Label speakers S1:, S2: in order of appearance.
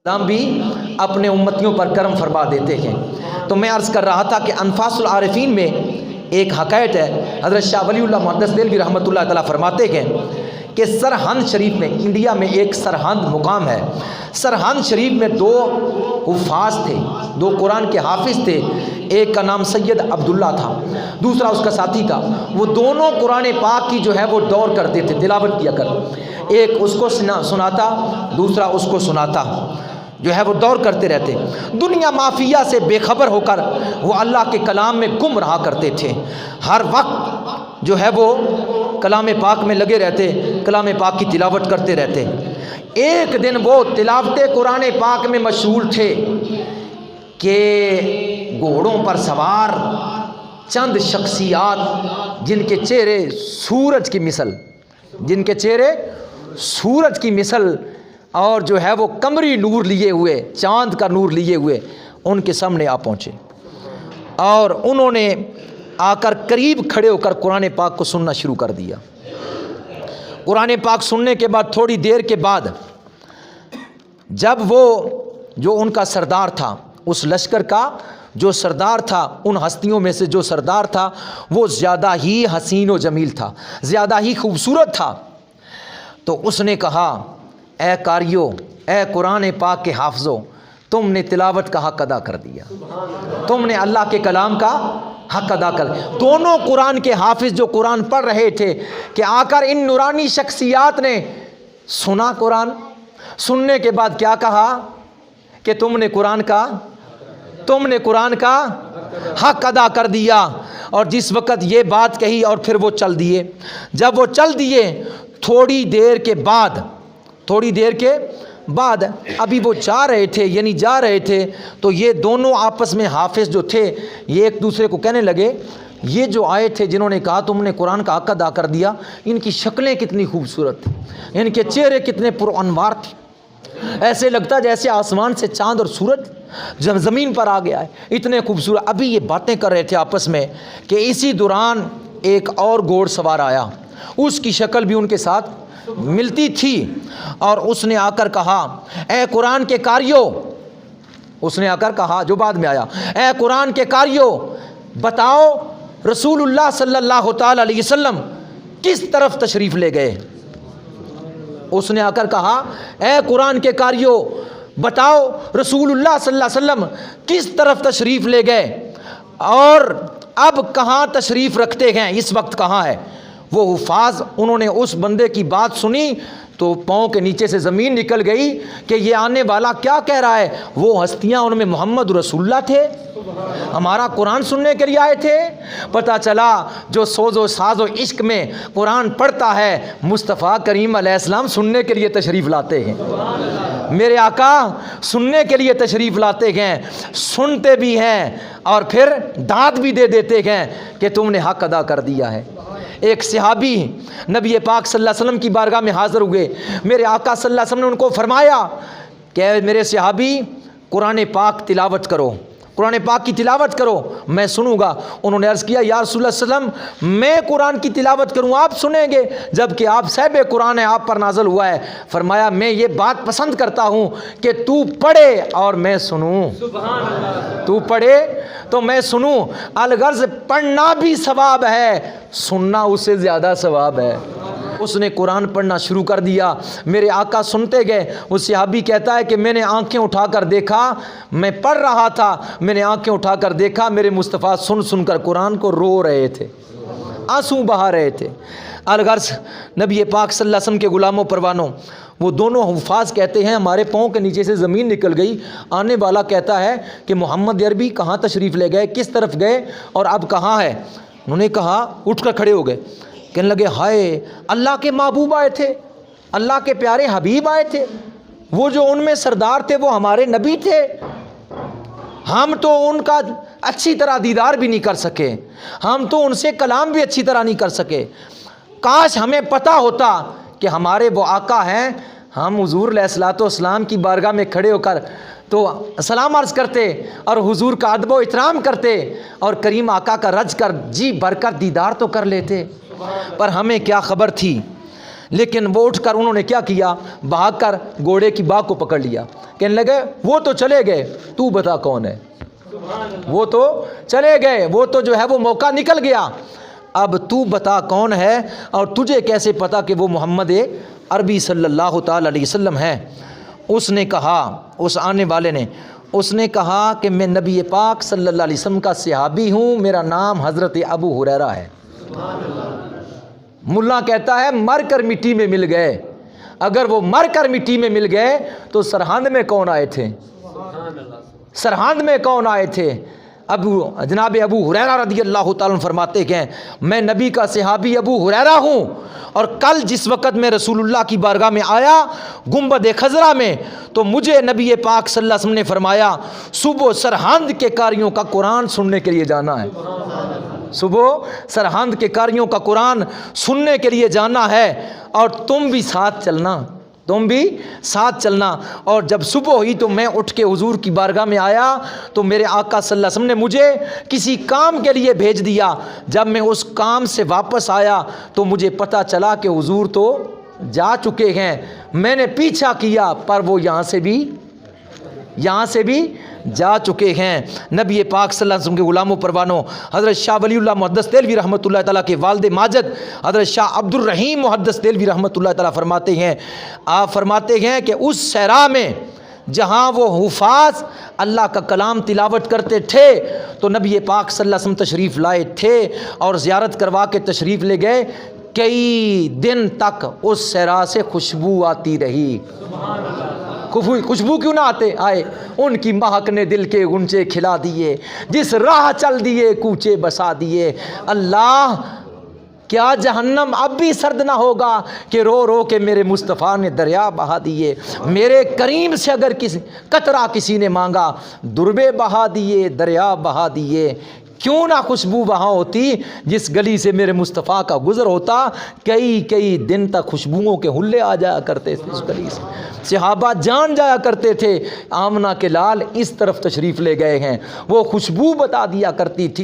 S1: السلام بھی اپنے امتیوں پر کرم فرما دیتے ہیں۔ تو میں عرض کر رہا تھا کہ انفاس العارفین میں ایک حکایت ہے، حضرت شاہ ولی اللہ محدث دہلوی رحمۃ اللہ تعالیٰ فرماتے ہیں کہ سرہند شریف میں، انڈیا میں ایک سرہند مقام ہے، سرہند شریف میں دو حفاظ تھے، دو قرآن کے حافظ تھے، ایک کا نام سید عبداللہ تھا، دوسرا اس کا ساتھی تھا۔ وہ دونوں قرآن پاک کی جو ہے وہ دور کرتے تھے، تلاوت کیا کر، ایک اس کو سناتا، دوسرا اس کو سناتا، جو ہے وہ دور کرتے رہتے۔ دنیا مافیہ سے بے خبر ہو کر وہ اللہ کے کلام میں گم رہا کرتے تھے، ہر وقت جو ہے وہ کلام پاک میں لگے رہتے، کلام پاک کی تلاوت کرتے رہتے۔ ایک دن وہ تلاوت قرآن پاک میں مشغول تھے کہ گھوڑوں پر سوار چند شخصیات جن کے چہرے سورج کی مثل، جن کے چہرے سورج کی مثل اور جو ہے وہ قمری نور لیے ہوئے، چاند کا نور لیے ہوئے ان کے سامنے آ پہنچے، اور انہوں نے آ کر قریب کھڑے ہو کر قرآن پاک کو سننا شروع کر دیا۔ قرآن پاک سننے کے بعد تھوڑی دیر کے بعد جب وہ جو ان کا سردار تھا، اس لشکر کا جو سردار تھا، ان ہستیوں میں سے جو سردار تھا وہ زیادہ ہی حسین و جمیل تھا، زیادہ ہی خوبصورت تھا، تو اس نے کہا اے قاریو، اے قرآن پاک کے حافظو، تم نے تلاوت کا حق ادا کر دیا، تم نے اللہ کے کلام کا حق ادا کر۔ دونوں قرآن کے حافظ جو قرآن پڑھ رہے تھے کہ آ کر ان نورانی شخصیات نے سنا قرآن، سننے کے بعد کیا کہا کہ تم نے قرآن کا حق ادا کر دیا۔ اور جس وقت یہ بات کہی اور پھر وہ چل دیے، جب وہ چل دیے تھوڑی دیر کے بعد ابھی وہ جا رہے تھے تو یہ دونوں آپس میں حافظ جو تھے یہ ایک دوسرے کو کہنے لگے، یہ جو آئے تھے جنہوں نے کہا تم نے قرآن کا حق ادا کر دیا، ان کی شکلیں کتنی خوبصورت تھیں، ان کے چہرے کتنے پرانوار تھے، ایسے لگتا جیسے آسمان سے چاند اور سورج جب زمین پر آ گیا ہے، اتنے خوبصورت۔ ابھی یہ باتیں کر رہے تھے آپس میں کہ اسی دوران ایک اور گھوڑ سوار آیا، اس کی شکل بھی ان کے ساتھ ملتی تھی، اور اس نے آ کر کہا اے قرآن کے قاریو، اس نے آ کر کہا جو بعد میں آیا، اے قرآن کے قاریو بتاؤ رسول اللہ صلی اللہ تعالی علیہ وسلم کس طرف تشریف لے گئے۔ اس نے آ کر کہا اے قرآن کے قاریو بتاؤ رسول اللہ صلی اللہ علیہ وسلم کس طرف تشریف لے گئے اور اب کہاں تشریف رکھتے ہیں، اس وقت کہاں ہے۔ وہ حفاظ انہوں نے اس بندے کی بات سنی تو پاؤں کے نیچے سے زمین نکل گئی کہ یہ آنے والا کیا کہہ رہا ہے۔ وہ ہستیاں ان میں محمد رسول اللہ تھے، ہمارا قرآن سننے کے لیے آئے تھے۔ پتہ چلا جو سوز و ساز و عشق میں قرآن پڑھتا ہے مصطفیٰ کریم علیہ السلام سننے کے لیے تشریف لاتے ہیں، میرے آقا سننے کے لیے تشریف لاتے ہیں، سنتے بھی ہیں اور پھر داد بھی دے دیتے ہیں کہ تم نے حق ادا کر دیا ہے۔ ایک صحابی نبی پاک صلی اللہ علیہ وسلم کی بارگاہ میں حاضر ہوئے، میرے آقا صلی اللہ علیہ وسلم نے ان کو فرمایا کہ میرے صحابی قرآن پاک تلاوت کرو، قرآن پاک کی تلاوت کرو، میں سنوں گا۔ انہوں نے عرض کیا یا رسول اللہ صلی اللہ علیہ وسلم میں قرآن کی تلاوت کروں آپ سنیں گے جبکہ آپ صاحب قرآن ہے، آپ پر نازل ہوا ہے۔ فرمایا میں یہ بات پسند کرتا ہوں کہ تو پڑھے اور میں سنوں، تو پڑھے تو میں سنوں، الغرض پڑھنا بھی ثواب ہے، سننا اس سے زیادہ ثواب ہے۔ اس نے قرآن پڑھنا شروع کر دیا، میرے آقا سنتے گئے۔ اس صحابی کہتا ہے کہ میں نے آنکھیں اٹھا کر دیکھا، میں پڑھ رہا تھا، میں نے آنکھیں اٹھا کر دیکھا میرے مصطفیٰ سن کر قرآن کو رو رہے تھے، آنسو بہا رہے تھے۔ الغرض نبی پاک صلی اللہ علیہ وسلم کے غلاموں پروانوں، وہ دونوں حفاظ کہتے ہیں ہمارے پاؤں کے نیچے سے زمین نکل گئی۔ آنے والا کہتا ہے کہ محمد عربی کہاں تشریف لے گئے، کس طرف گئے اور اب کہاں ہے۔ انہوں نے کہا اٹھ کر کھڑے ہو گئے، کہنے لگے ہائے اللہ کے محبوب آئے تھے، اللہ کے پیارے حبیب آئے تھے، وہ جو ان میں سردار تھے وہ ہمارے نبی تھے، ہم تو ان کا اچھی طرح دیدار بھی نہیں کر سکے، ہم تو ان سے کلام بھی اچھی طرح نہیں کر سکے، کاش ہمیں پتہ ہوتا کہ ہمارے وہ آقا ہیں، ہم حضور علیہ الصلوۃ والسلام کی بارگاہ میں کھڑے ہو کر تو سلام عرض کرتے اور حضور کا ادب و احترام کرتے اور کریم آقا کا رج کر جی بھر کر دیدار تو کر لیتے، پر ہمیں کیا خبر تھی۔ لیکن وہ اٹھ کر انہوں نے کیا کیا، بھاگ کر گھوڑے کی باگ کو پکڑ لیا، کہنے لگے وہ تو چلے گئے، تو بتا کون ہے، وہ تو چلے گئے، وہ تو جو ہے وہ موقع نکل گیا، اب تو بتا کون ہے، اور تجھے کیسے پتا کہ وہ محمد عربی صلی اللہ تعالی علیہ وسلم ہے۔ اس نے کہا، اس آنے والے نے، اس نے کہا کہ میں نبی پاک صلی اللہ علیہ وسلم کا صحابی ہوں، میرا نام حضرت ابو ہریرہ ہے۔ ملا کہتا ہے مر کر مٹی میں مل گئے، اگر وہ مر کر مٹی میں مل گئے تو سرہند میں کون آئے تھے، سرہند میں کون آئے تھے؟ جناب ابو ہریرہ رضی اللہ تعالیٰ عنہ فرماتے ہیں میں نبی کا صحابی ابو ہریرہ ہوں، اور کل جس وقت میں رسول اللہ کی بارگاہ میں آیا گنبد خضرا میں، تو مجھے نبی پاک صلی اللہ علیہ وسلم نے فرمایا صبح سرہند کے قاریوں کا قرآن سننے کے لیے جانا ہے، صبح سرہند کے قاریوں کا قرآن سننے کے لیے جانا ہے، اور تم بھی ساتھ چلنا، تم بھی ساتھ چلنا۔ اور جب صبح ہوئی تو میں اٹھ کے حضور کی بارگاہ میں آیا تو میرے آقا صلی اللہ علیہ وسلم نے مجھے کسی کام کے لیے بھیج دیا، جب میں اس کام سے واپس آیا تو مجھے پتہ چلا کہ حضور تو جا چکے ہیں، میں نے پیچھا کیا پر وہ یہاں سے بھی جا چکے ہیں۔ نبی پاک صلی اللہ علیہ وسلم کے غلاموں پروانوں حضرت شاہ ولی اللہ محدث دہلوی رحمۃ اللہ تعالیٰ کے والد ماجد حضرت شاہ عبد الرحیم محدث دہلوی رحمۃ اللہ تعالیٰ فرماتے ہیں، آپ فرماتے ہیں کہ اس صحرا میں جہاں وہ حفاظ اللہ کا کلام تلاوت کرتے تھے تو نبی پاک صلی اللہ علیہ وسلم تشریف لائے تھے اور زیارت کروا کے تشریف لے گئے، کئی دن تک اس صحرا سے خوشبو آتی رہی۔ خوشبو کیوں نہ آئے، ان کی مہک نے دل کے غنچے کھلا دیے، جس راہ چل دیے کوچے بسا دیے۔ اللہ کیا جہنم اب بھی سرد نہ ہوگا کہ رو رو کے میرے مصطفیٰ نے دریا بہا دیے، میرے کریم سے اگر قطرہ کسی نے مانگا دربے بہا دیے، دریا بہا دیے۔ کیوں نہ خوشبو وہاں ہوتی جس گلی سے میرے مصطفیٰ کا گزر ہوتا، کئی دن تک خوشبوؤں کے حلے آ جایا کرتے تھے اس گلی سے، صحابہ جان جایا کرتے تھے آمنہ کے لال اس طرف تشریف لے گئے ہیں، وہ خوشبو بتا دیا کرتی تھی۔